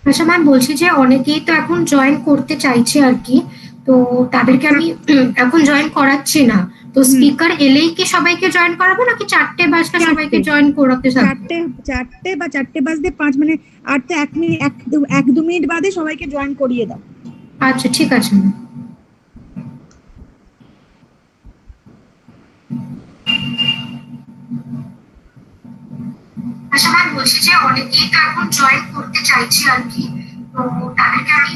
আচ্ছা ম্যাম, বলছি যে অনেকেই তো এখন জয়েন করতে চাইছে আর কি, তো তাদেরকে আমি এখন জয়েন করাচ্ছি না। তো স্পিকার এলেই কি সবাইকে জয়েন করাবো, নাকি 4:05 সবাইকে জয়েন করাতে থাকবো? 4টে বা 4:05 মানে আর তো 1 মিনিট 1-2 মিনিট বাদে সবাইকে জয়েন করিয়ে দাও। আচ্ছা ঠিক আছে ম্যাম। আচ্ছা ম্যাম, বলছি যে অনেকেই তো এখন জয়েন করতে চাইছে আর কি, তো তাদেরকে আমি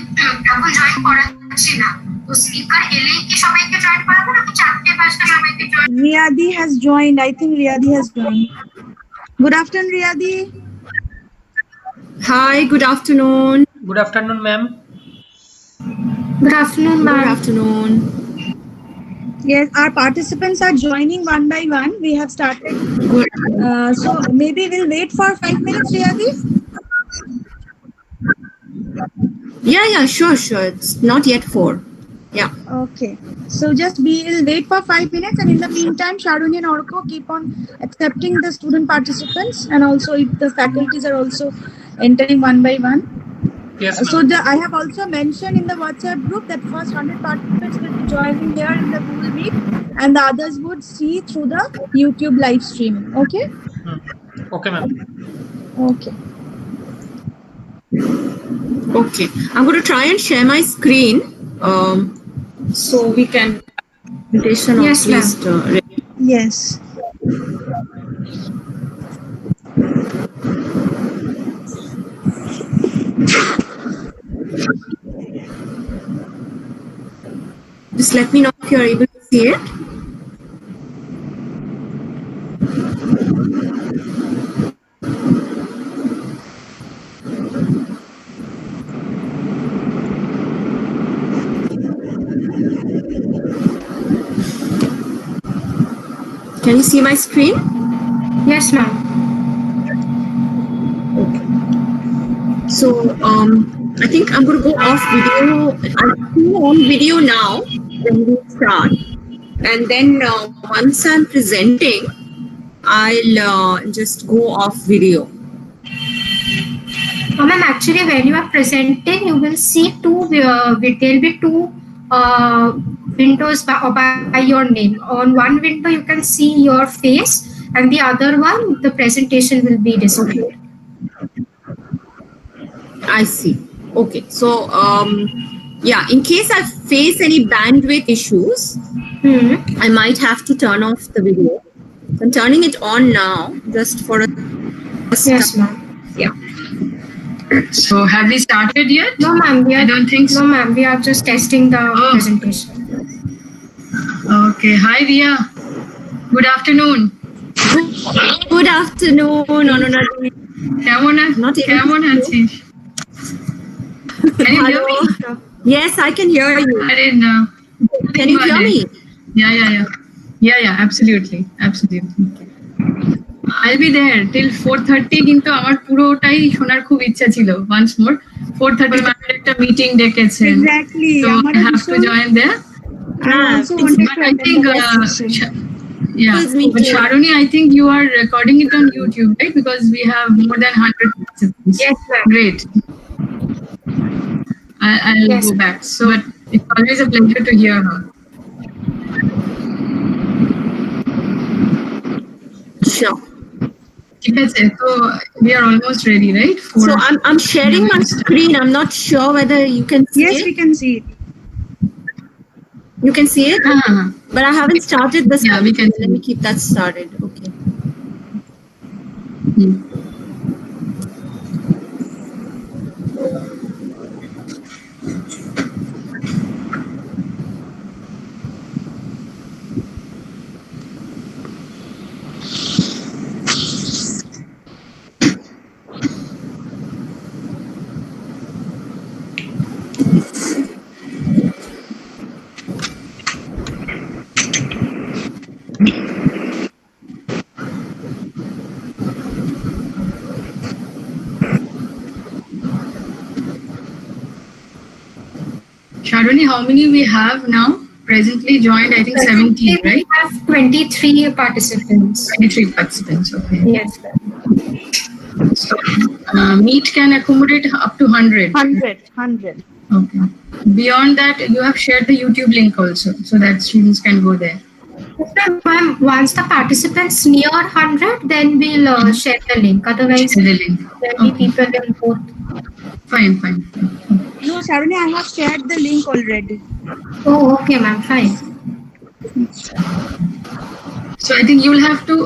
এখন জয়েন করাচ্ছি না। তো স্পিকার এলেই কি সবাইকে জয়েন করাবো, নাকি 4:05 সবাইকে join? Riyadi has joined. I think Riyadi has joined. Good afternoon, Riyadi. Hi, good afternoon. Good afternoon, ma'am. Good afternoon, ma'am. Good afternoon. Yes, our participants are joining one by one. We have started. So maybe we'll wait for 5 minutes, Riyadi. Yeah, sure. It's not yet 4. Yeah. Okay. So we'll wait for 5 minutes, and in the meantime, Sharuni and Orko keep on accepting the student participants, and also if the faculties are also entering one by one. Yes, So I have also mentioned in the WhatsApp group that first 100 participants will be joining here in the Google Meet, and the others would see through the YouTube live streaming. Okay? Okay, ma'am. Okay. Okay. I'm going to try and share my screen so we can presentation Yes, at least. Yes. Just let me know if you're able to see it. Can you see my screen? Yes, ma'am. Okay. So, I think I'm going to go off video. I'm on video now when we start. And then once I'm presenting, I'll just go off video. Ma'am, actually, when you are presenting, you will see there'll be two windows by your name. On one window, you can see your face, and the other one, the presentation will be displayed. I see. Okay. So, yeah, in case I face any bandwidth issues, I might have to turn off the video. I'm turning it on now, just for a Yes, ma'am. Yeah. So have we started yet? No, ma'am. I don't think so. No, ma'am. We are just testing the presentation. Okay. Hi, Ria. Good afternoon. Good afternoon. কেমন আছিস? Can you hear me? Yes, I can hear you. I didn't know. Can you hear me? Yeah, absolutely. I'll be there till 4:30, কিন্তু আমার পুরোটাই শোনার খুব ইচ্ছা ছিল। Once more, 4:30 মানে একটা মিটিং ডেকেছেন। Exactly. So I have to join there. I also wanted to I think but Sharoni, I think you are recording it on YouTube, right? Because we have more than 100 participants. Yes, ma'am. Great. I'll Yes, go back. So it's always a pleasure to hear her. Sure. So we are almost ready, right? So I'm sharing my screen. I'm not sure whether you can see it. Yes, we can see it. You can see it? But I haven't started this. Yeah, we can see Let me keep that started. Okay. Sharoni, how many we have now? Presently joined, I think 17, right? We have 23 participants. 23 participants, okay. Yes, ma'am. So Meet can accommodate up to 100. 100. Okay. Beyond that, you have shared the YouTube link also, so that students can go there. Ma'am, once the participants near 100, then we'll share the link. Otherwise, Share the link. there will be people in both. Fine. No, Sharoni, I have shared the link already. Oh, okay, ma'am. Fine. So I think you will have to,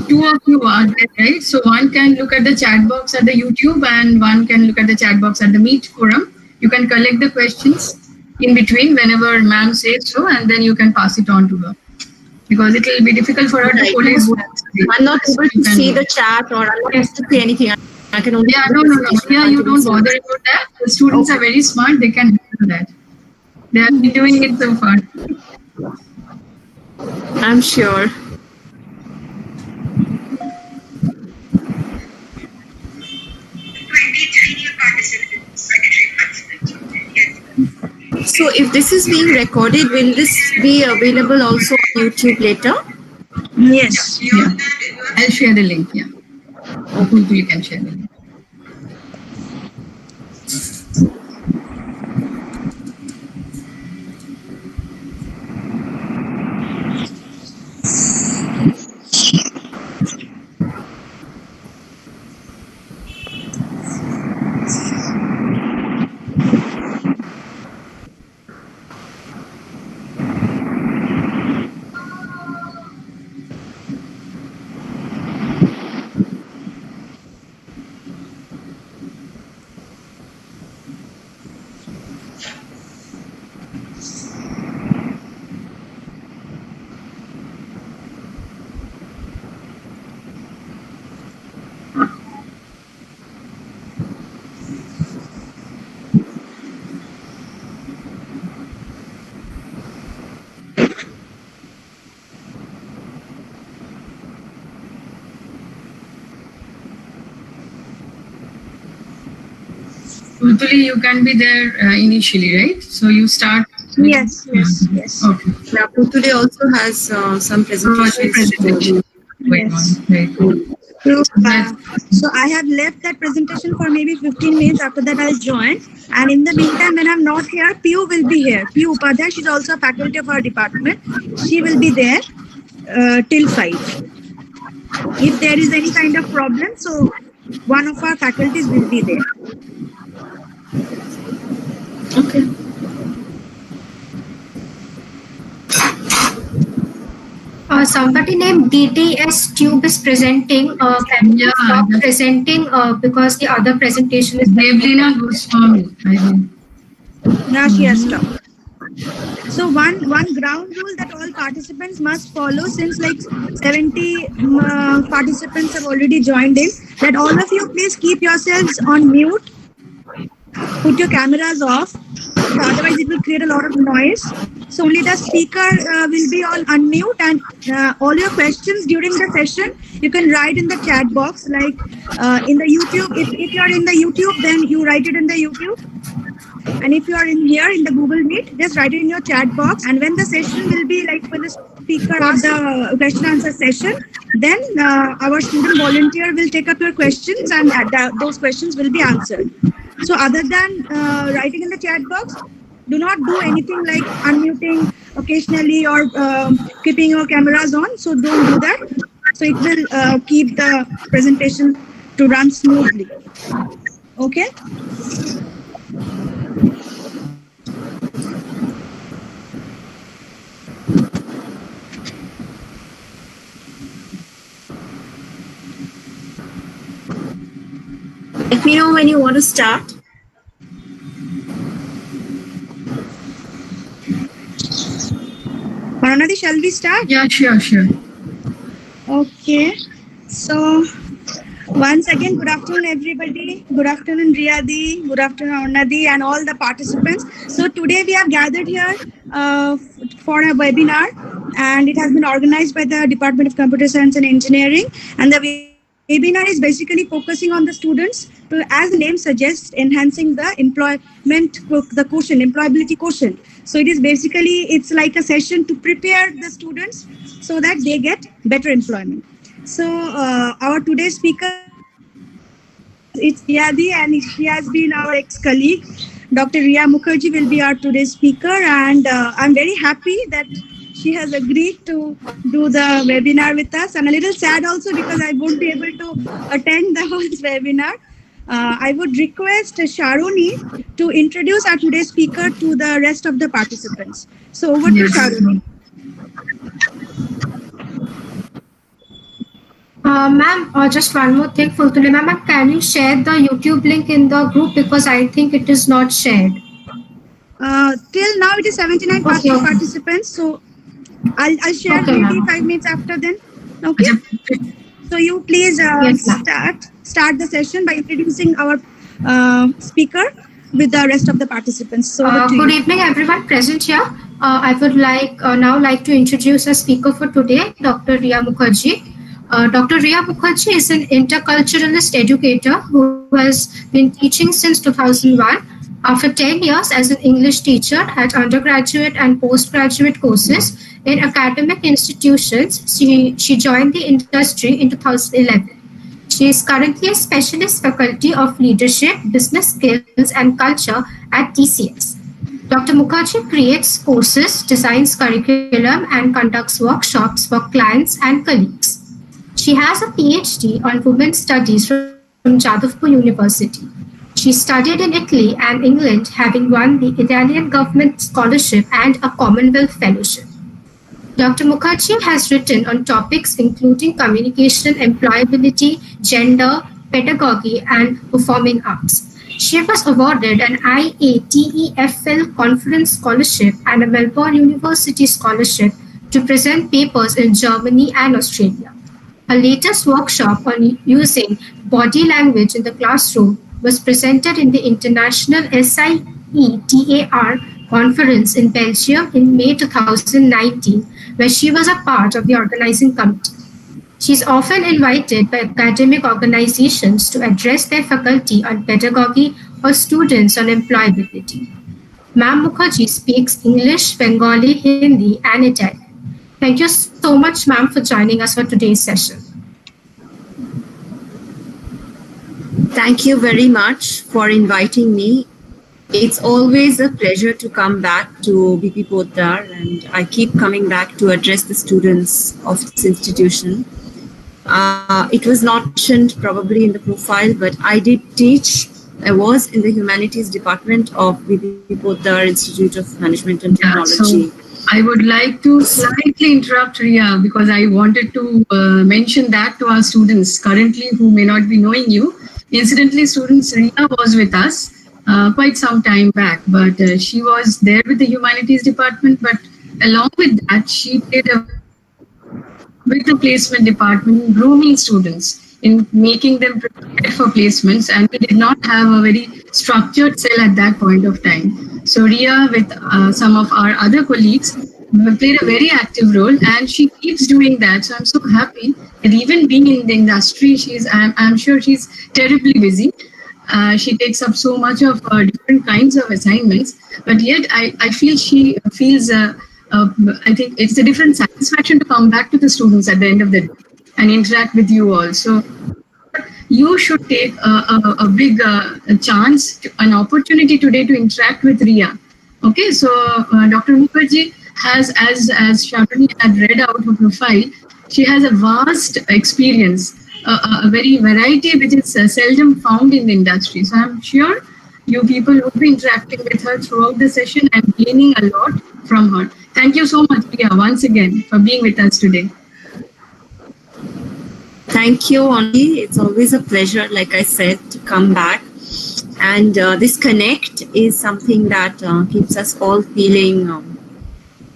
two of you are there, right? So one can look at the chat box at the YouTube and one can look at the chat box at the Meet forum. You can collect the questions in between whenever ma'am says so, and then you can pass it on to her. Because it will be difficult for her to collate both. I'm not able to see the chat or I'm not able to see anything. I can only. Yeah, no. Yeah, you don't bother about that. The students are very smart. They can handle that. They have been doing it so far. I'm sure. So if this is being recorded, will this be available also on YouTube later? Yes. Yeah. I'll share the link. Yeah. You can share the link. Hopefully you can be there initially, right? So you start. Yes. Okay. Yeah, Putuli also has some presentations. Going on. Very cool. So I have left that presentation for maybe 15 minutes. After that, I'll join. And in the meantime, when I'm not here, Piyu will be here. Piyu Upadhyay, she's also a faculty of our department. She will be there till 5. If there is any kind of problem, so one of our faculties will be there. Okay. Somebody named DTS Tube is presenting. Can you stop presenting because the other presentation is Devlina Goswami, I think. Now she has stopped. So one ground rule that all participants must follow, since like 70 participants have already joined in, that all of you please keep yourselves on mute. Put your cameras off. So otherwise it will create a lot of noise. So only the speaker will be on unmute, and all your questions during the session you can write in the chat box, like in the YouTube. If you are in the YouTube, then you write it in the YouTube. And if you are in here in the Google Meet, just write it in your chat box. And when the session will be like when the speaker asks the question answer session, then our student volunteer will take up your questions, and those questions will be answered. So other than writing in the chat box, do not do anything like unmuting occasionally or keeping your cameras on. So don't do that. So it will keep the presentation to run smoothly. Okay? Let me know when you want to start. Paranadi, shall we start? Yeah, sure. Okay. So once again, good afternoon, everybody. Good afternoon, Ria Di. Good afternoon, Arnadi, and all the participants. So today we have gathered here for a webinar, and it has been organized by the Department of Computer Science and Engineering. And the webinar is basically focusing on the students to, as the name suggests, enhancing the employability quotient. So it is basically, it's like a session to prepare the students so that they get better employment. So our today's speaker it's Yadi, and she has been our ex-colleague. Dr. Ria Mukherjee will be our today's speaker, and I'm very happy that she has agreed to do the webinar with us, and a little sad also because I won't be able to attend the whole webinar. I would request Sharoni to introduce our today's speaker to the rest of the participants. So over to Sharoni. Ma'am, just one more thing, Fultuli ma'am, can you share the YouTube link in the group because I think it is not shared. Till now it is 79 participants, so I'll share 25 minutes after then. Okay. So you please start the session by introducing our speaker with the rest of the participants. So good evening, everyone present here. I would now like to introduce a speaker for today, Dr. Ria Mukherjee. Dr. Ria Mukherjee is an interculturalist educator who has been teaching since 2001. After 10 years as an English teacher at undergraduate and postgraduate courses in academic institutions, she joined the industry in 2011. She is currently a specialist faculty of leadership, business skills, and culture at TCS. Dr. Mukherjee creates courses, designs curriculum, and conducts workshops for clients and colleagues. She has a PhD on women's studies from Jadavpur University. She studied in Italy and England, having won the Italian Govt scholarship and a Commonwealth Fellowship. Dr. Mukherjee has written on topics including communication, employability, gender, pedagogy, and performing arts. She was awarded an IATEFL conference scholarship and a Melbourne University scholarship to present papers in Germany and Australia. Her latest workshop on using body language in the classroom was presented in the International SIETAR conference in Belgium in May 2019, where she was a part of the organizing committee. She is often invited by academic organizations to address their faculty on pedagogy or students on employability. Ma'am Mukherjee speaks English, Bengali, Hindi, and Italian. Thank you so much, ma'am, for joining us for today's session. Thank you very much for inviting me. It's always a pleasure to come back to BP Poddar, and I keep coming back to address the students of this institution. It was not mentioned probably in the profile, but I did teach. I was in the humanities department of BP Poddar Institute of Management and Technology. I would like to slightly interrupt Ria because I wanted to mention that to our students currently who may not be knowing you. Incidentally, students, Ria was with us quite some time back, but she was there with the humanities department. But along with that, she did with the placement department, grooming students in making them prepared for placements, and we did not have a very structured cell at that point of time. So Ria, with some of our other colleagues, played a very active role, and she keeps doing that. So I'm so happy that even being in the industry, I'm sure she's terribly busy. She takes up so much of different kinds of assignments, but yet I feel she feels, I think it's a different satisfaction to come back to the students at the end of the day and interact with you all. So you should take a big chance, an opportunity today to interact with Ria. Okay, so Dr. Mukherjee has, as Sharoni had read out her profile, she has a vast experience, a very variety which is seldom found in the industry. So I'm sure you people will be interacting with her throughout the session and gaining a lot from her. Thank you so much, Ria, once again for being with us today. Thank you, Oni. It's always a pleasure, like I said, to come back. And this connect is something that keeps us all feeling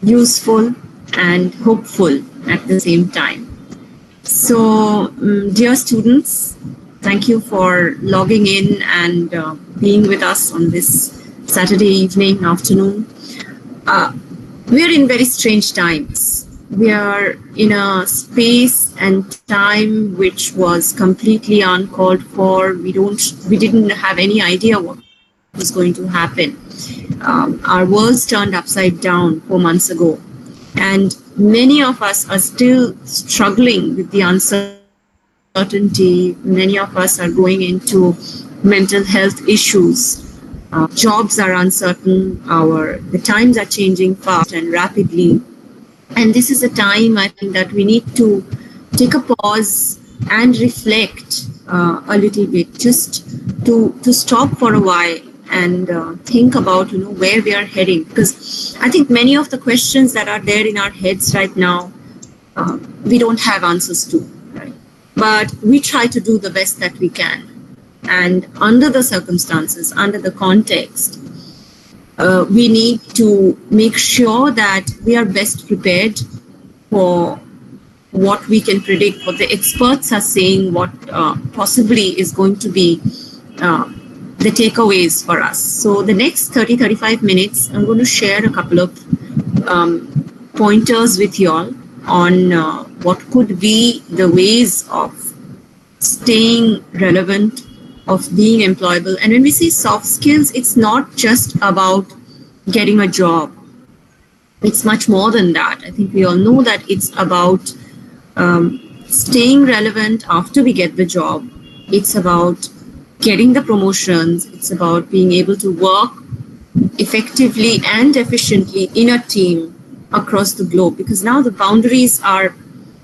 useful and hopeful at the same time. So, dear students, thank you for logging in and being with us on this Saturday evening, afternoon. We are in very strange times. We are in a space and time which was completely uncalled for. We didn't have any idea what was going to happen. Our world's turned upside down 4 months ago, and many of us are still struggling with the uncertainty uncertainty. Many of us are going into mental health issues. Jobs are uncertain. The times are changing fast and rapidly. And this is a time, I think, that we need to take a pause and reflect a little bit, just to stop for a while and think about, where we are heading. Because I think many of the questions that are there in our heads right now, we don't have answers to, right? But we try to do the best that we can. And under the circumstances, under the context, we need to make sure that we are best prepared for what we can predict, what the experts are saying, what possibly is going to be the takeaways for us. So the next 30-35 minutes, I'm going to share a couple of pointers with you all on what could be the ways of staying relevant, of being employable. And when we say soft skills, it's not just about getting a job. It's much more than that. I think we all know that it's about staying relevant after we get the job. It's about getting the promotions. It's about being able to work effectively and efficiently in a team across the globe, because now the boundaries are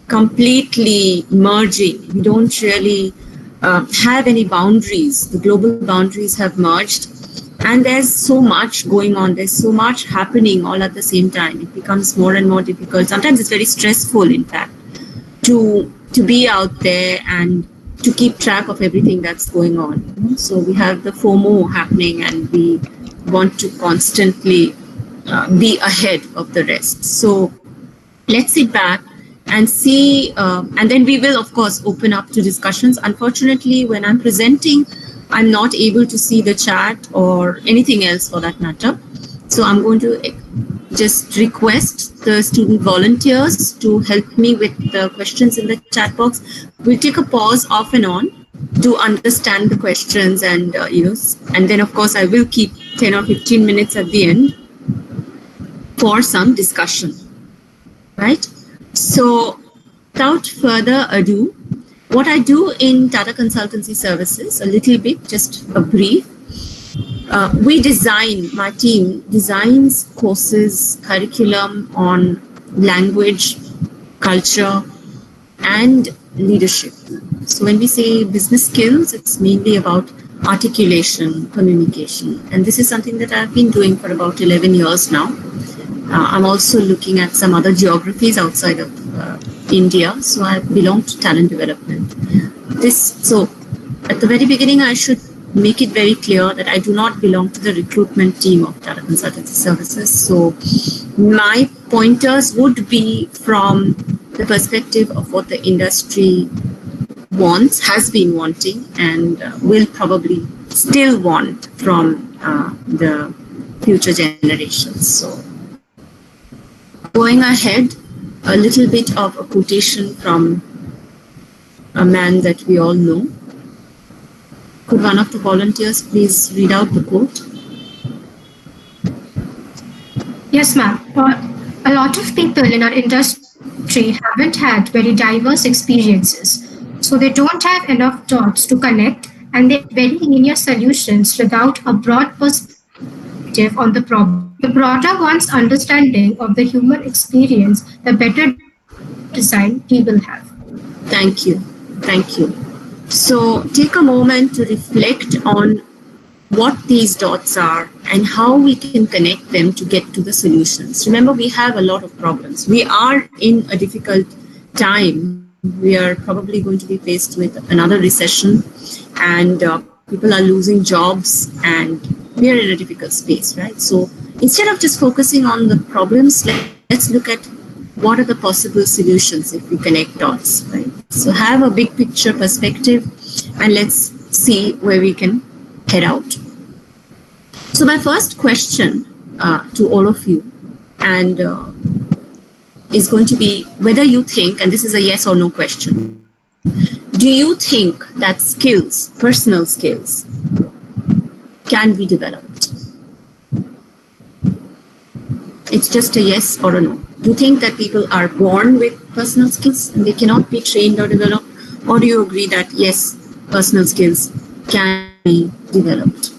completely merging. We don't really have any boundaries. The global boundaries have merged, and there's so much going on. There's so much happening all at the same time. It becomes more and more difficult. Sometimes it's very stressful, in fact, to be out there and to keep track of everything that's going on. So we have the FOMO happening, and we want to constantly be ahead of the rest. So let's sit back and see, and then we will, of course, open up to discussions. Unfortunately, when I'm presenting, I'm not able to see the chat or anything else for that matter. So I'm going to just request the student volunteers to help me with the questions in the chat box. We'll take a pause off and on to understand the questions, and and then of course I will keep 10 or 15 minutes at the end for some discussion, right? So without further ado, what I do in Tata Consultancy Services, a little bit, just a brief. My team designs courses, curriculum on language, culture, and leadership. So when we say business skills, it's mainly about articulation, communication. And this is something that I've been doing for about 11 years now. I'm also looking at some other geographies outside of India. So I belong to talent development. So at the very beginning, I should make it very clear that I do not belong to the recruitment team of Tata Consultancy Services. So my pointers would be from the perspective of what the industry wants, has been wanting, and will probably still want from the future generations. So going ahead, a little bit of a quotation from a man that we all know. Could one of the volunteers please read out the quote? Yes, ma'am. A lot of people in our industry haven't had very diverse experiences, so they don't have enough dots to connect, and they have very linear solutions without a broad perspective on the problem. The broader one's understanding of the human experience, the better design we will have. Thank you. Thank you. So take a moment to reflect on what these dots are and how we can connect them to get to the solutions. Remember, we have a lot of problems. We are in a difficult time. We are probably going to be faced with another recession, and people are losing jobs, and we are in a difficult space, right? So instead of just focusing on the problems, let's look at what are the possible solutions if we connect dots, right? So have a big picture perspective, and let's see where we can head out. So my first question to all of you, and is going to be whether you think, and this is a yes or no question, do you think that skills, personal skills, can be developed? It's just a yes or a no. Do you think that people are born with personal skills and they cannot be trained or developed? Or do you agree that yes, personal skills can be developed?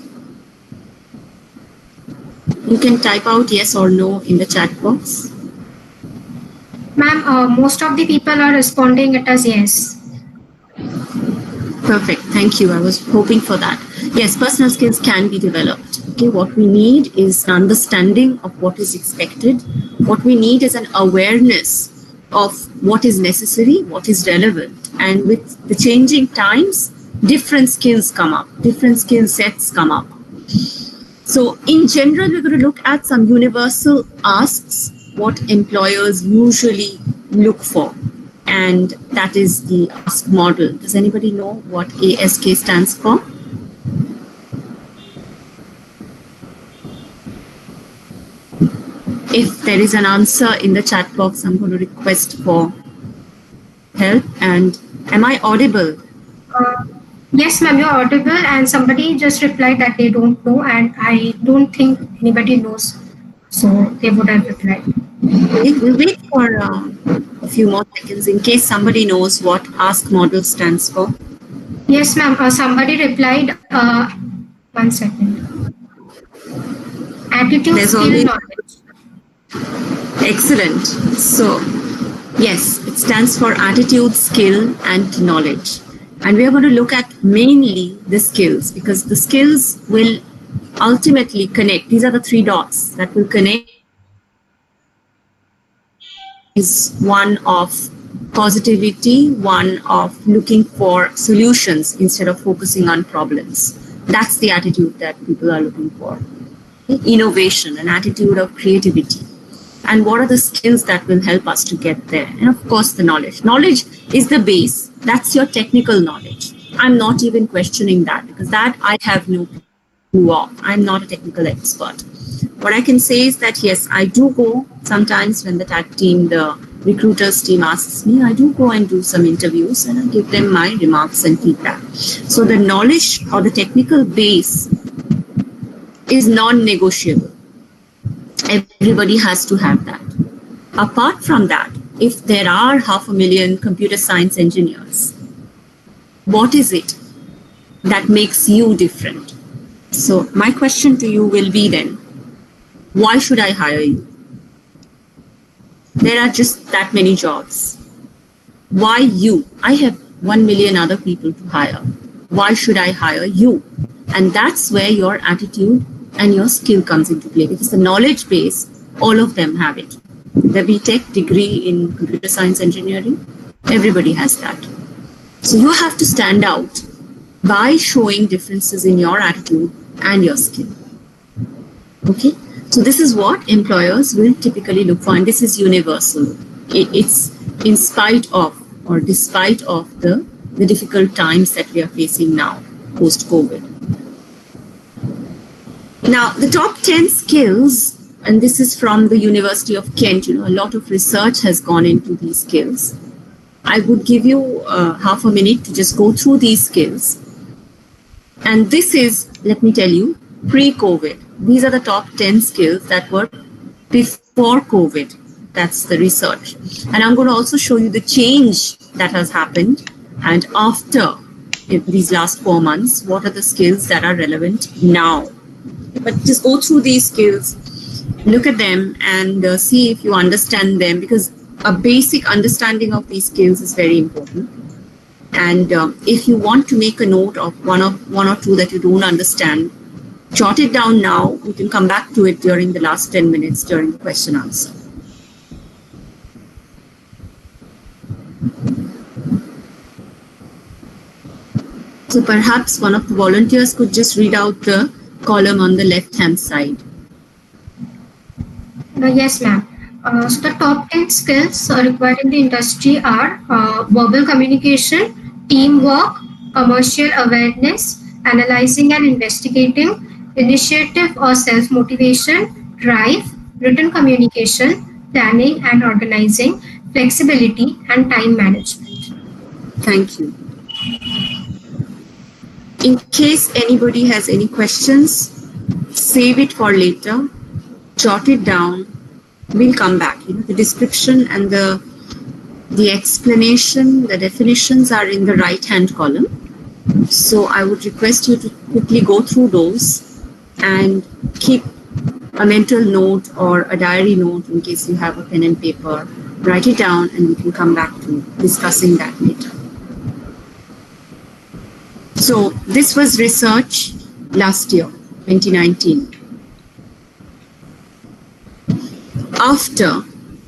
You can type out yes or no in the chat box. Ma'am, most of the people are responding it as yes. Perfect. Thank you. I was hoping for that. Yes, personal skills can be developed. Okay, what we need is an understanding of what is expected. What we need is an awareness of what is necessary, what is relevant. And with the changing times, different skills come up, different skill sets come up. So in general, we're going to look at some universal asks, what employers usually look for. And that is the ask model. Does anybody know what ASK stands for? If there is an answer in the chat box, I'm going to request for help. And am I audible? Yes, ma'am, you're audible, and somebody just replied that they don't know, and I don't think anybody knows, so they would have replied. We'll wait for a few more seconds in case somebody knows what ask model stands for. Yes, ma'am, somebody replied, 1 second. Attitude, There's skill, always- knowledge. Excellent. So, yes, it stands for attitude, skill, and knowledge. And we are going to look at mainly the skills because the skills will ultimately connect. These are the 3 dots that will connect. Is one of positivity, one of looking for solutions instead of focusing on problems. That's the attitude that people are looking for. Innovation, an attitude of creativity. And what are the skills that will help us to get there? And of course, the knowledge. Knowledge is the base. That's your technical knowledge. I'm not even questioning that because that I have no clue of. I'm not a technical expert. What I can say is that, yes, I do go sometimes when the tag team, the recruiters team asks me, I do go and do some interviews and I give them my remarks and feedback. So the knowledge or the technical base is non-negotiable. Everybody has to have that. Apart from that, if there are 500,000 computer science engineers, what is it that makes you different? So my question to you will be then, why should I hire you? There are just that many jobs. Why you? I have 1 million other people to hire. Why should I hire you? And that's where your attitude and your skill comes into play because the knowledge base, all of them have it. The BTech degree in computer science engineering, everybody has that. So you have to stand out by showing differences in your attitude and your skill. Okay? So this is what employers will typically look for, and this is universal. It's in spite of or despite of the difficult times that we are facing now, post-COVID. Now, the top 10 skills, and this is from the University of Kent, a lot of research has gone into these skills. I would give you half a minute to just go through these skills. And this is, let me tell you, pre-COVID. These are the top 10 skills that were before COVID. That's the research. And I'm going to also show you the change that has happened. And after these last 4 months, what are the skills that are relevant now? But just go through these skills, look at them and see if you understand them because a basic understanding of these skills is very important. And if you want to make a note of one or two that you don't understand, jot it down now. You can come back to it during the last 10 minutes during the question answer. So perhaps one of the volunteers could just read out the column on the left-hand side. Yes, ma'am. So the top 10 skills required in the industry are verbal communication, teamwork, commercial awareness, analyzing and investigating, initiative or self-motivation, drive, written communication, planning and organizing, flexibility, and time management. Thank you. In case anybody has any questions, save it for later, jot it down. We'll come back. The description and the The explanation, the definitions are in the right-hand column. So I would request you to quickly go through those and keep a mental note or a diary note in case you have a pen and paper. Write it down and we can come back to discussing that later. So this was research last year, 2019. After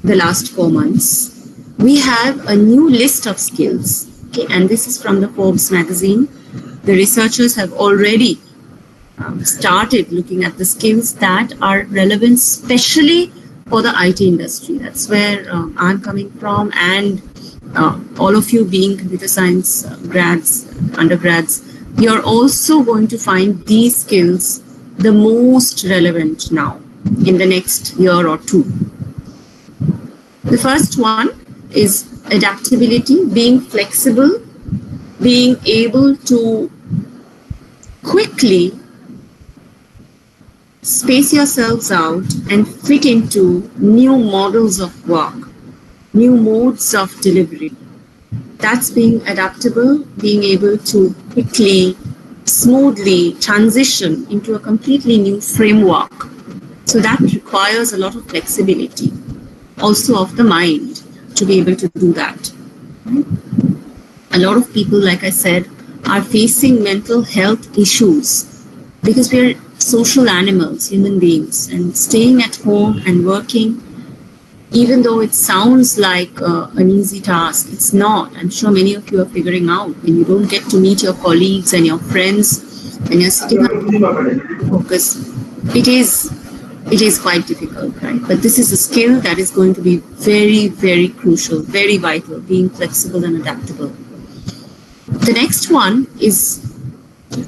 the last 4 months, we have a new list of skills. Okay, and this is from the Forbes magazine. The researchers have already started looking at the skills that are relevant, especially for the IT industry. That's where I'm coming from, and all of you being computer science grads, undergrads, you're also going to find these skills the most relevant now in the next year or two. The first one is adaptability, being flexible, being able to quickly space yourselves out and fit into new models of work, new modes of delivery. That's being adaptable, being able to quickly, smoothly transition into a completely new framework. So that requires a lot of flexibility, also of the mind, to be able to do that. A lot of people, like I said, are facing mental health issues because we are social animals, human beings, and staying at home and working, even though it sounds like an easy task, it's not. I'm sure many of you are figuring out when you don't get to meet your colleagues and your friends, when you're sitting at home focus, it is quite difficult, right? But this is a skill that is going to be very, very crucial, very vital, being flexible and adaptable. The next one is,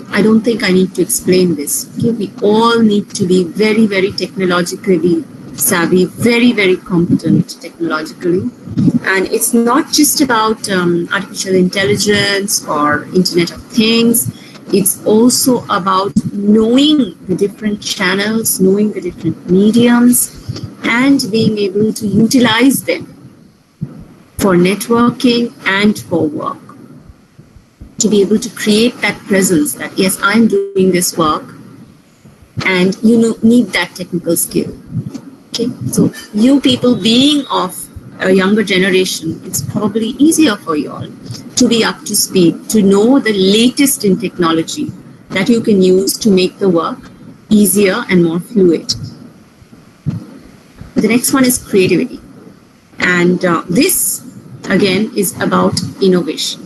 I don't think I need to explain this. Okay? We all need to be very, very technologically savvy, very, very competent technologically. And it's not just about artificial intelligence or Internet of Things. It's also about knowing the different channels, knowing the different mediums, and being able to utilize them for networking and for work. To be able to create that presence that, yes, I'm doing this work, and you need that technical skill. Okay, so you people being of a younger generation, it's probably easier for you all to be up to speed, to know the latest in technology that you can use to make the work easier and more fluid. The next one is creativity. And this, again, is about innovation.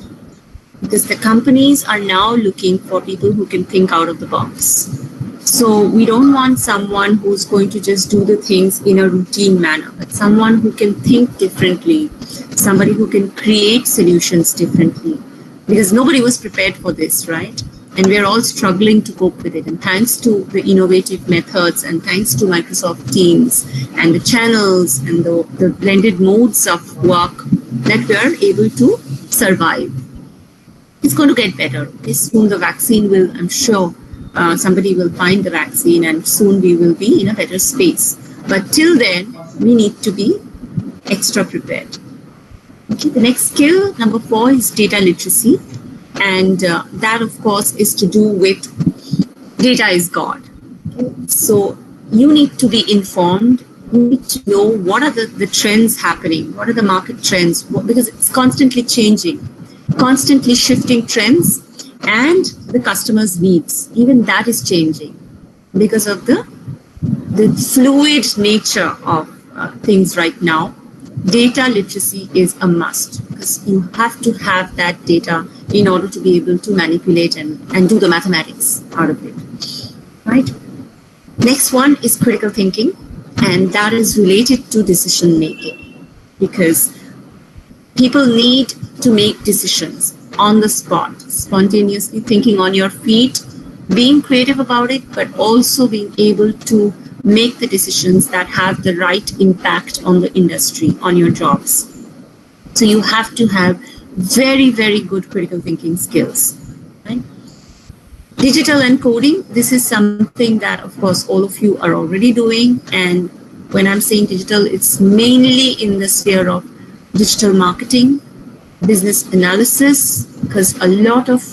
Because the companies are now looking for people who can think out of the box. So we don't want someone who's going to just do the things in a routine manner, but someone who can think differently, somebody who can create solutions differently. Because nobody was prepared for this, right? And we're all struggling to cope with it. And thanks to the innovative methods and thanks to Microsoft Teams and the channels and the blended modes of work that we're able to survive. It's going to get better. Soon the vaccine will, I'm sure, somebody will find the vaccine and soon we will be in a better space. But till then, we need to be extra prepared. Okay, the next skill, number 4, is data literacy. And that, of course, is to do with data is God. Okay? So you need to be informed. You need to know what are the trends happening, what are the market trends, because it's constantly changing, constantly shifting trends, and the customer's needs. Even that is changing because of the fluid nature of things right now. Data literacy is a must because you have to have that data in order to be able to manipulate and do the mathematics out of it. Right? Next one is critical thinking, and that is related to decision making because people need to make decisions on the spot, spontaneously thinking on your feet, being creative about it, but also being able to make the decisions that have the right impact on the industry, on your jobs. So you have to have very, very good critical thinking skills. Right? Digital and coding, this is something that, of course, all of you are already doing. And when I'm saying digital, it's mainly in the sphere of digital marketing, business analysis, because a lot of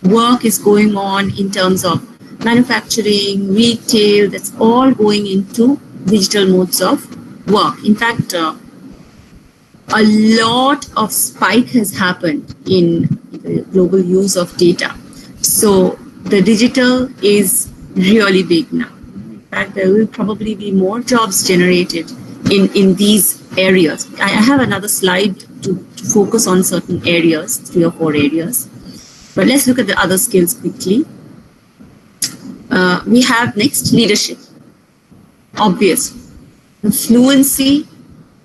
work is going on in terms of manufacturing, retail, that's all going into digital modes of work. In fact, a lot of spike has happened in the global use of data. So the digital is really big now. In fact, there will probably be more jobs generated in these areas. I have another slide to focus on certain areas, 3 or 4 areas. But let's look at the other skills quickly. We have next leadership. Obviously, the fluency,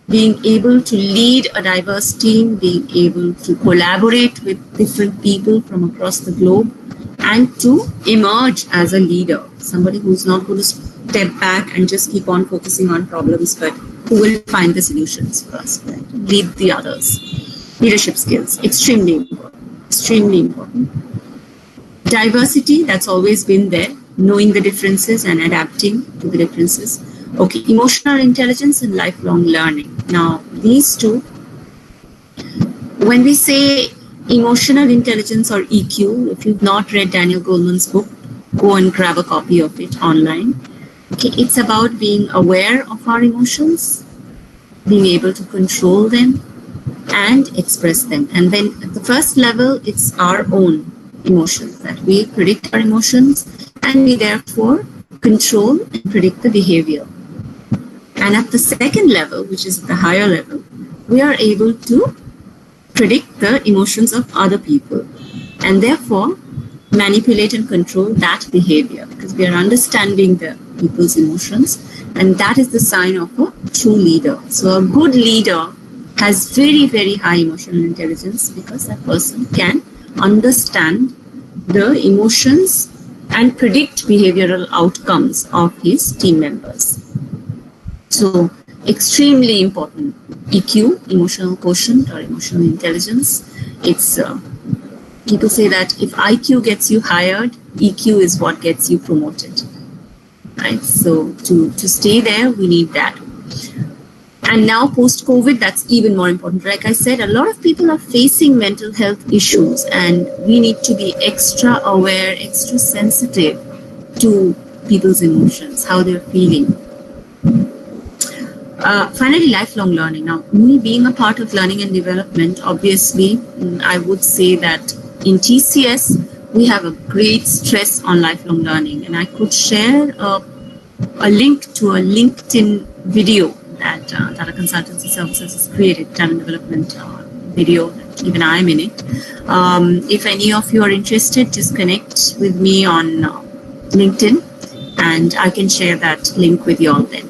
being able to lead a diverse team, being able to collaborate with different people from across the globe, and to emerge as a leader, somebody who's not going to step back and just keep on focusing on problems, but who will find the solutions first, right? Lead the others. Leadership skills, extremely important, extremely important. Diversity, that's always been there, knowing the differences and adapting to the differences. Okay, emotional intelligence and lifelong learning. Now, these two, when we say emotional intelligence or EQ, if you've not read Daniel Goleman's book, go and grab a copy of it online. Okay, it's about being aware of our emotions, being able to control them and express them. And then at the first level, it's our own emotions, that we predict our emotions and we therefore control and predict the behavior. And at the second level, which is the higher level, we are able to predict the emotions of other people and therefore manipulate and control that behavior, because we are understanding the people's emotions, and that is the sign of a true leader. So a good leader has very, very high emotional intelligence, because that person can understand the emotions and predict behavioral outcomes of his team members. So extremely important. EQ, emotional quotient or emotional intelligence. It's people say that if IQ gets you hired, EQ is what gets you promoted. Right? So to stay there, we need that. And now post-COVID, that's even more important. Like I said, a lot of people are facing mental health issues, and we need to be extra aware, extra sensitive to people's emotions, how they're feeling. Finally, lifelong learning. Now, me being a part of learning and development, obviously, I would say that in TCS, we have a great stress on lifelong learning. And I could share a link to a LinkedIn video that Tata Consultancy Services has created, talent development video, that even I'm in it. If any of you are interested, just connect with me on LinkedIn, and I can share that link with you all then.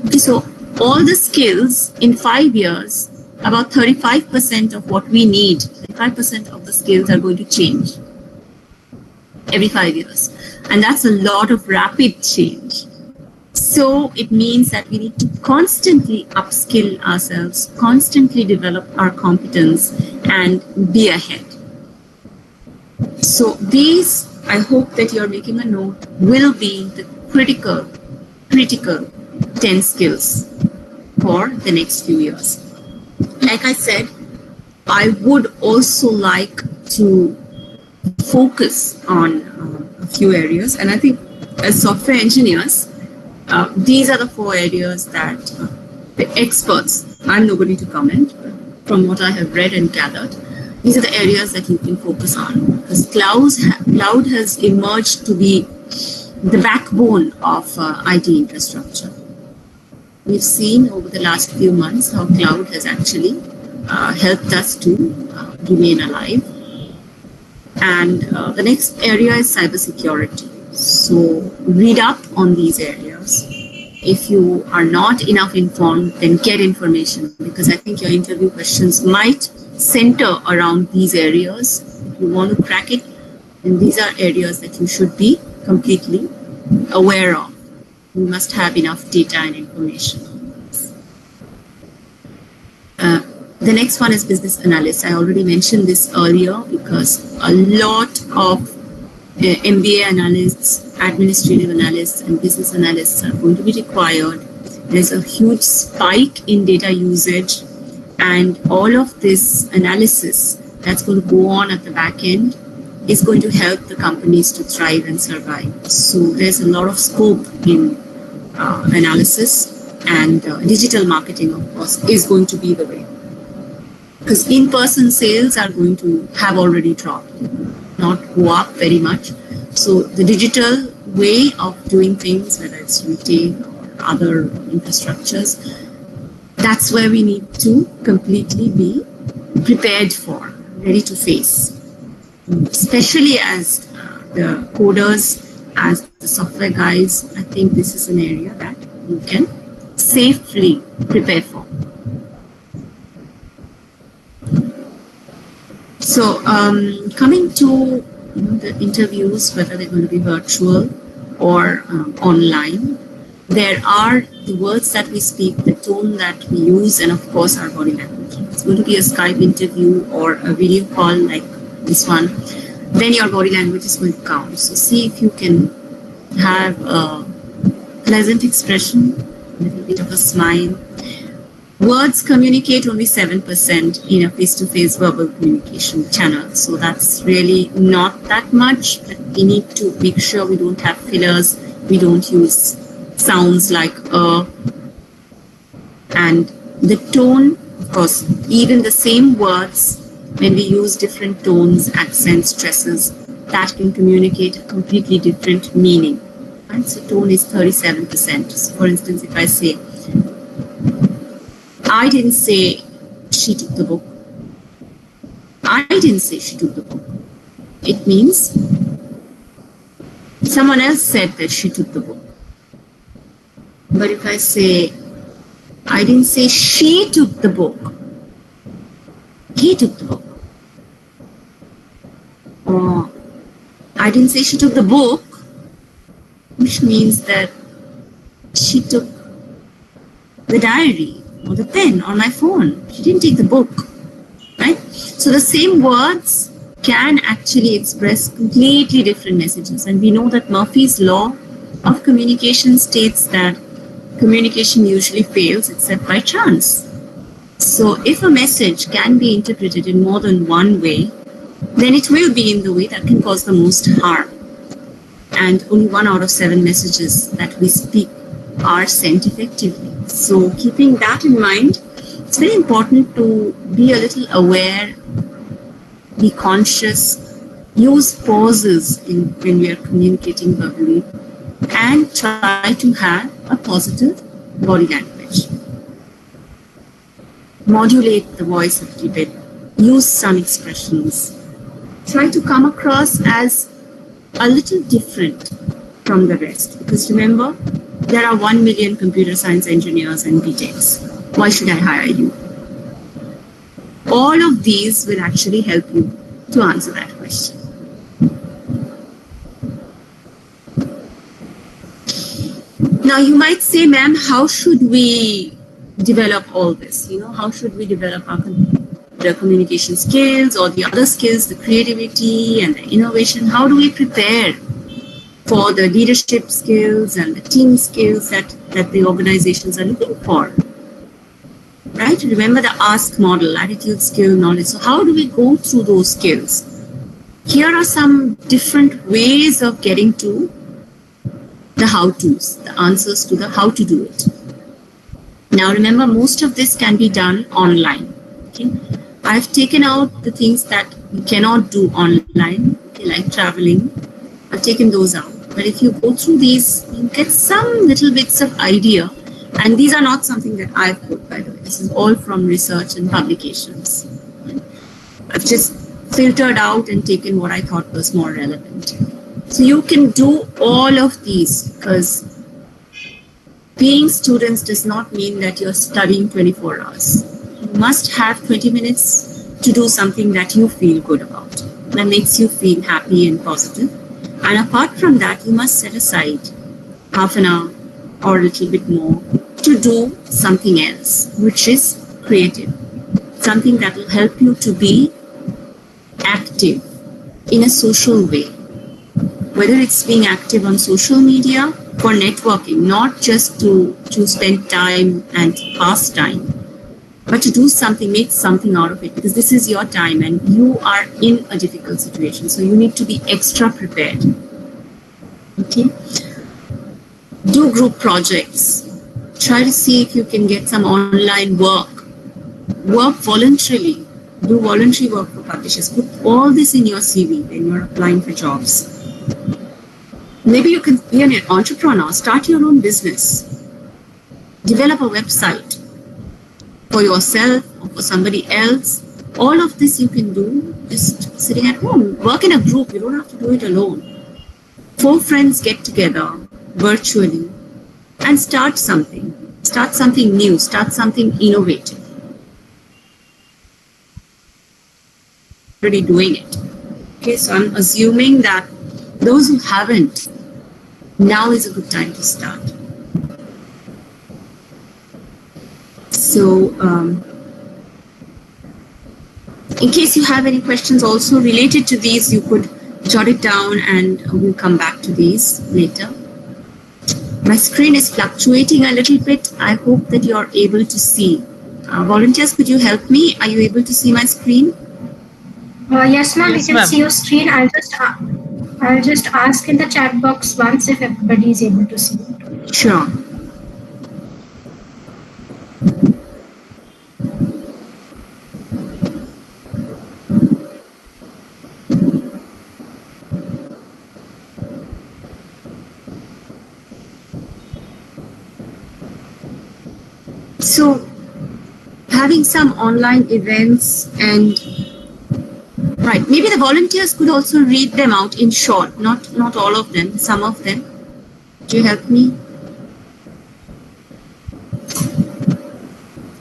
Okay, so all the skills in 5 years, about 35% of what we need, 35% of the skills are going to change every 5 years. And that's a lot of rapid change. So it means that we need to constantly upskill ourselves, constantly develop our competence and be ahead. So these, I hope that you're making a note, will be the critical 10 skills for the next few years. Like I said, I would also like to focus on a few areas, and I think as software engineers, these are the 4 areas that the experts, I'm nobody to comment, but from what I have read and gathered, these are the areas that you can focus on, because cloud has emerged to be the backbone of IT infrastructure. We've seen over the last few months how cloud has actually helped us to remain alive. And the next area is cybersecurity. So read up on these areas. If you are not enough informed, then get information, because I think your interview questions might center around these areas. If you want to crack it, then these are areas that you should be completely aware of. You must have enough data and information. The next one is business analyst. I already mentioned this earlier, because a lot of MBA analysts, administrative analysts, and business analysts are going to be required. There's a huge spike in data usage, And all of this analysis that's going to go on at the back end is going to help the companies to thrive and survive. So there's a lot of scope in analysis, and digital marketing, of course, is going to be the way. Because in-person sales are going to have already dropped, not go up very much. So the digital way of doing things, whether it's retail or other infrastructures, that's where we need to completely be prepared for, ready to face. Especially as the coders, as the software guys, I think this is an area that you can safely prepare for. So coming to the interviews, whether they're going to be virtual or online, there are the words that we speak, the tone that we use, and of course our body language. It's going to be a Skype interview or a video call like this one, then your body language is going to count. So see if you can have a pleasant expression, a little bit of a smile. Words communicate only 7% in a face-to-face verbal communication channel. So that's really not that much, but we need to make sure we don't have fillers, we don't use sounds like and the tone, of course, even the same words, when we use different tones, accents, stresses, that can communicate a completely different meaning. Right? So tone is 37%. So for instance, if I say, I didn't say she took the book. I didn't say she took the book. It means someone else said that she took the book. But if I say, I didn't say she took the book, he took the book. Or I didn't say she took the book, which means that she took the diary or the pen or my phone. She didn't take the book, right? So the same words can actually express completely different messages. And we know that Murphy's law of communication states that communication usually fails except by chance. So if a message can be interpreted in more than one way, then it will be in the way that can cause the most harm. And only 1 out of 7 messages that we speak are sent effectively. So keeping that in mind, it's very important to be a little aware, be conscious, use pauses when we are communicating verbally, and try to have a positive body language. Modulate the voice a little bit, use some expressions, try to come across as a little different from the rest. Because remember, there are 1 million computer science engineers and BTechs. Why should I hire you? All of these will actually help you to answer that question. Now you might say, ma'am, how should we develop all this? How should we develop the communication skills or the other skills, the creativity and the innovation? How do we prepare for the leadership skills and the team skills that the organizations are looking for? Right? Remember the ASK model, attitude, skill, knowledge. So how do we go through those skills? Here are some different ways of getting to the how-tos, the answers to the how to do it. Now remember, most of this can be done online. Okay? I've taken out the things that you cannot do online, okay, like traveling. I've taken those out. But if you go through these, you get some little bits of idea. And these are not something that I've put, by the way. This is all from research and publications. I've just filtered out and taken what I thought was more relevant. So you can do all of these, because being students does not mean that you're studying 24 hours. You must have 20 minutes to do something that you feel good about, that makes you feel happy and positive. And apart from that, you must set aside half an hour or a little bit more to do something else, which is creative. Something that will help you to be active in a social way. Whether it's being active on social media for networking, not just to spend time and pass time, but to do something, make something out of it, because this is your time and you are in a difficult situation. So you need to be extra prepared. Okay. Do group projects. Try to see if you can get some online work. Work voluntarily. Do voluntary work for publishers. Put all this in your CV when you're applying for jobs. Maybe you can be an entrepreneur. Start your own business. Develop a website for yourself or for somebody else. All of this you can do just sitting at home. Work in a group. You don't have to do it alone. 4 friends get together virtually and start something. Start something new. Start something innovative. Already doing it. Okay, so I'm assuming that those who haven't, now is a good time to start. So, in case you have any questions also related to these, you could jot it down and we'll come back to these later. My screen is fluctuating a little bit. I hope that you're able to see. Volunteers, could you help me? Are you able to see my screen? Yes, ma'am. Yes, We can ma'am. see your screen. I'll just ask in the chat box once if everybody is able to see it. Sure. So, having some online events and right, maybe the volunteers could also read them out in short, not all of them, some of them. Do you help me?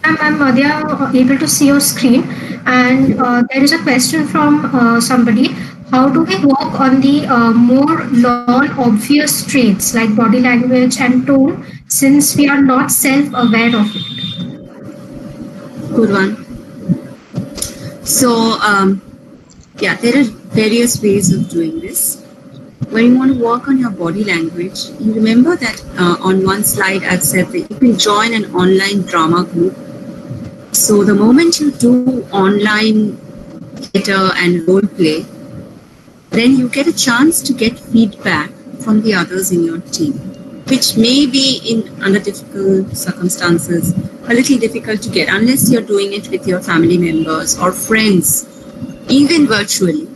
Ma'am, they are able to see your screen, and there is a question from somebody. How do we work on the more non-obvious traits like body language and tone, since we are not self-aware of it? Good one. So, yeah, there are various ways of doing this. When you want to work on your body language, you remember that on one slide I've said that you can join an online drama group. So the moment you do online theatre and role play, then you get a chance to get feedback from the others in your team, which may be under difficult circumstances a little difficult to get unless you're doing it with your family members or friends, even virtually.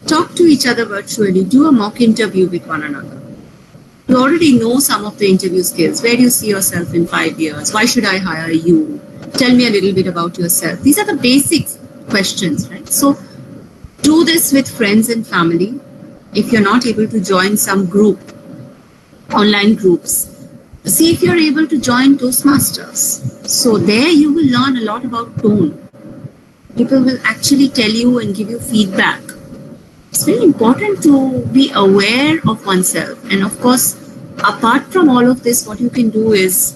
Talk to each other virtually, do a mock interview with one another. You already know some of the interview skills. Where do you see yourself in 5 years? Why should I hire you? Tell me a little bit about yourself. These are the basic questions, right? So do this with friends and family. If you're not able to join some group, online groups, see if you're able to join Toastmasters. So there you will learn a lot about tone. People will actually tell you and give you feedback. It's very important to be aware of oneself. And of course, apart from all of this, what you can do is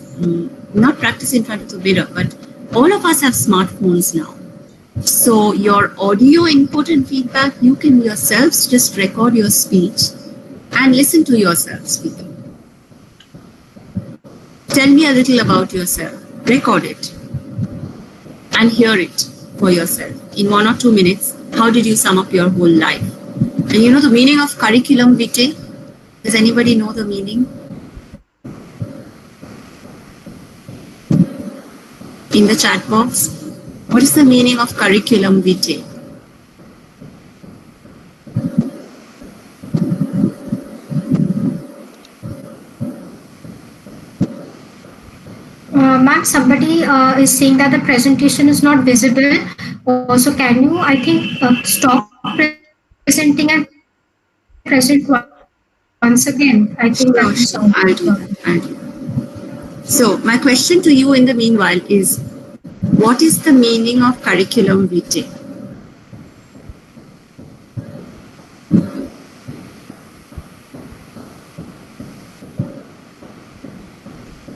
not practice in front of the mirror, but all of us have smartphones now. So your audio input and feedback, you can yourselves just record your speech and listen to yourself speaking. Tell me a little about yourself. Record it and hear it for yourself. In 1 or 2 minutes, how did you sum up your whole life? And you know the meaning of curriculum vitae? Does anybody know the meaning? In the chat box. What is the meaning of curriculum vitae? Ma'am, somebody is saying that the presentation is not visible. So can you, I think, stop presenting and present once again? I think Sure, sure. I'll do that. So my question to you in the meanwhile is, what is the meaning of curriculum vitae?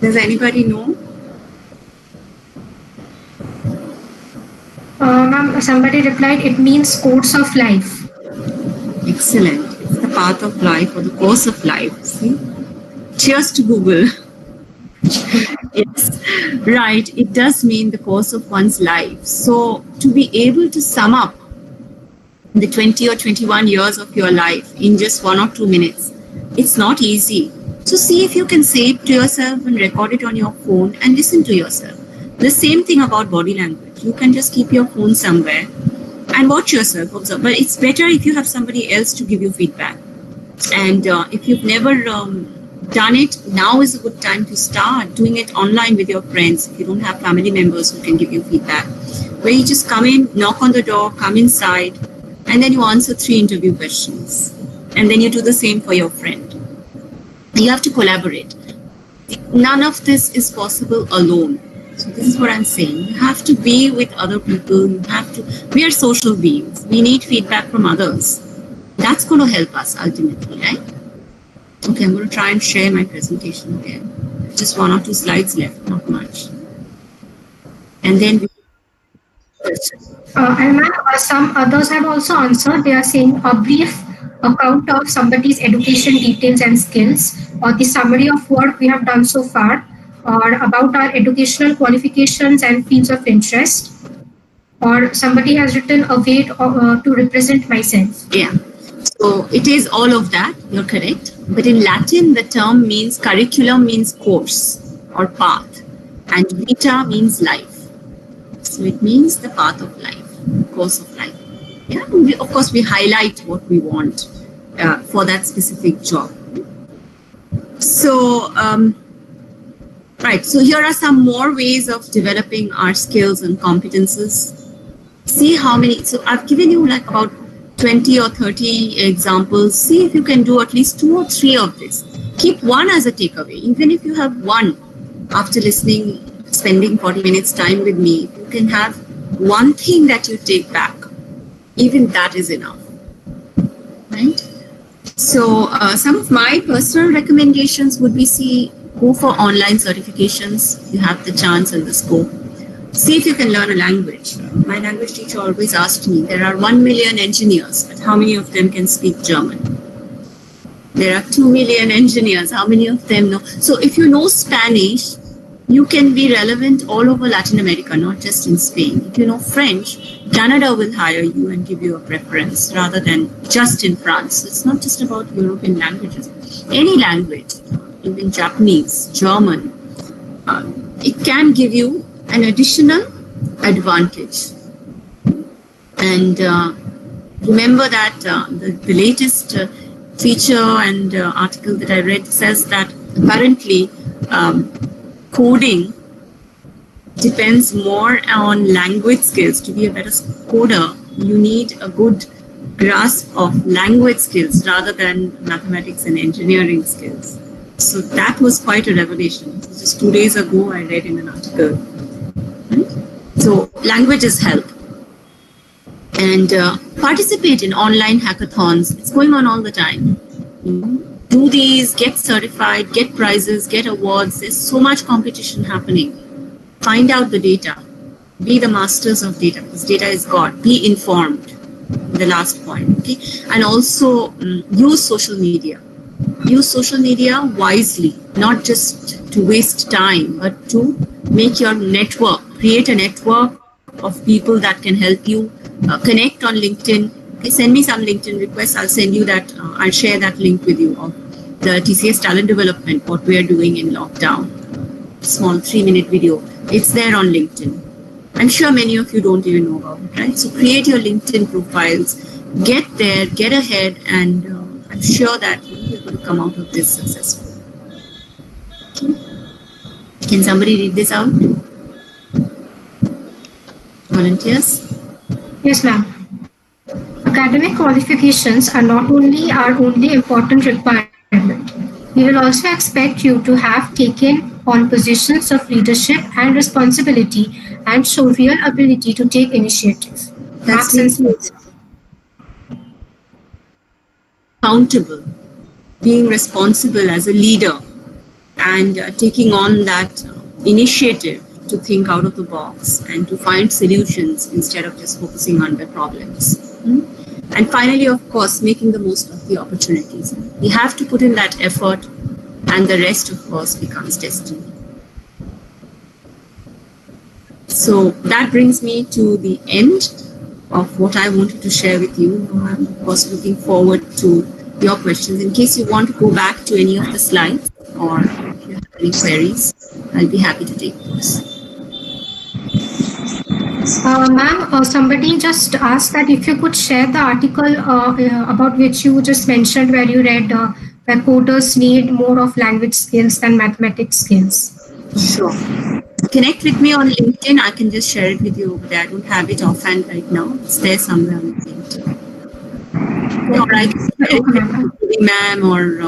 Does anybody know? Ma'am, somebody replied, it means course of life. Excellent. It's the path of life or the course of life. See? Cheers to Google. Yes. Right, it does mean the course of one's life. So to be able to sum up the 20 or 21 years of your life in just 1 or 2 minutes, it's not easy. So see if you can say it to yourself and record it on your phone and listen to yourself. The same thing about body language. You can just keep your phone somewhere and watch yourself, observe. But it's better if you have somebody else to give you feedback. And if you've never done it, now is a good time to start doing it online with your friends. If you don't have family members who can give you feedback, where you just come in, knock on the door, come inside, and then you answer 3 interview questions. And then you do the same for your friend. You have to collaborate. None of this is possible alone. So this is what I'm saying. You have to be with other people. We are social beings. We need feedback from others. That's going to help us ultimately, right? Okay, I'm going to try and share my presentation again. Just 1 or 2 slides left, not much. And then And some others have also answered. They are saying a brief account of somebody's education details and skills, or the summary of what we have done so far, or about our educational qualifications and fields of interest, or somebody has written a way to represent myself. Yeah, so it is all of that, you're correct. But in Latin, the term means curriculum means course or path, and vita means life. So it means the path of life, course of life. Yeah, and of course, we highlight what we want for that specific job. So, right, so here are some more ways of developing our skills and competences. See how many, so I've given you like about 20 or 30 examples. See if you can do at least 2 or 3 of this. Keep one as a takeaway. Even if you have one after listening, spending 40 minutes time with me, you can have one thing that you take back. Even that is enough, right? So some of my personal recommendations would be, go for online certifications. You have the chance and the scope. See if you can learn a language. My language teacher always asked me, there are 1 million engineers, but how many of them can speak German? There are 2 million engineers, how many of them know? So if you know Spanish, you can be relevant all over Latin America, not just in Spain. If you know French, Canada will hire you and give you a preference rather than just in France. It's not just about European languages. Any language, even Japanese, German, it can give you an additional advantage. And remember that the latest feature and article that I read says that apparently coding depends more on language skills. To be a better coder, you need a good grasp of language skills rather than mathematics and engineering skills. So that was quite a revelation. Just 2 days ago, I read in an article. Right? So languages help. And participate in online hackathons. It's going on all the time. Do these, get certified, get prizes, get awards. There's so much competition happening. Find out the data. Be the masters of data, because data is God. Be informed. The last point. Okay, and also use social media. Use social media wisely, not just to waste time, but to make your network. Create a network of people that can help you. Connect on LinkedIn. Okay, send me some LinkedIn requests. I'll send you that. I'll share that link with you of the TCS talent development, what we are doing in lockdown. Small 3-minute video. It's there on LinkedIn. I'm sure many of you don't even know about it, right? So create your LinkedIn profiles, get there, get ahead, and I'm sure that you're going to come out of this successful. Okay. Can somebody read this out? Volunteers? Yes, ma'am. Academic qualifications are not only our only important requirement. We will also expect you to have taken on positions of leadership and responsibility and show real ability to take initiative. That's accountable, being responsible as a leader and taking on that initiative to think out of the box and to find solutions instead of just focusing on the problems. And finally, of course, making the most of the opportunities. We have to put in that effort, and the rest, of course, becomes destiny. So that brings me to the end of what I wanted to share with you. I'm of course looking forward to your questions. In case you want to go back to any of the slides or if you have any queries, I'll be happy to take those. Ma'am, somebody just asked that if you could share the article about which you just mentioned, where you read where coders need more of language skills than mathematics skills. Sure. Connect with me on LinkedIn. I can just share it with you over there. I don't have it offhand right now. It's there somewhere on LinkedIn. All right. Okay, ma'am. Ma'am or